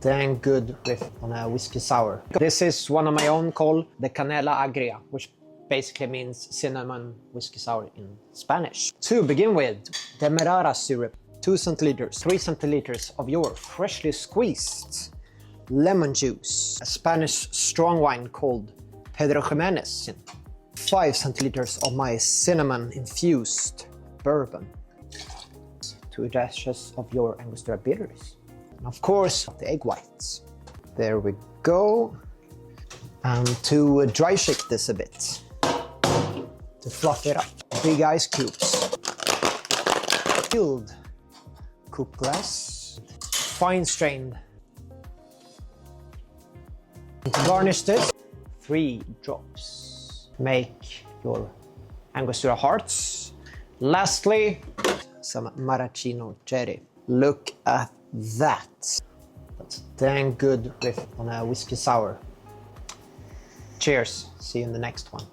dang good riff on a whiskey sour. This is one of my own called the Canela Agría, which basically means cinnamon whiskey sour in Spanish. To begin with, Demerara Syrup, 2 centiliters, 3 centiliters of your freshly squeezed lemon juice, a Spanish strong wine called Pedro Ximénez, 5 centiliters of my cinnamon infused bourbon, 2 dashes of your Angostura bitters, and of course the egg whites. There we go. And to dry shake this a bit, to fluff it up, big ice cubes, filled coupe glass, fine strained. To garnish this, 3 drops. Make your Angostura hearts. Lastly, some maraschino cherry. Look at that. That's a dang good riff on a whiskey sour. Cheers. See you in the next one.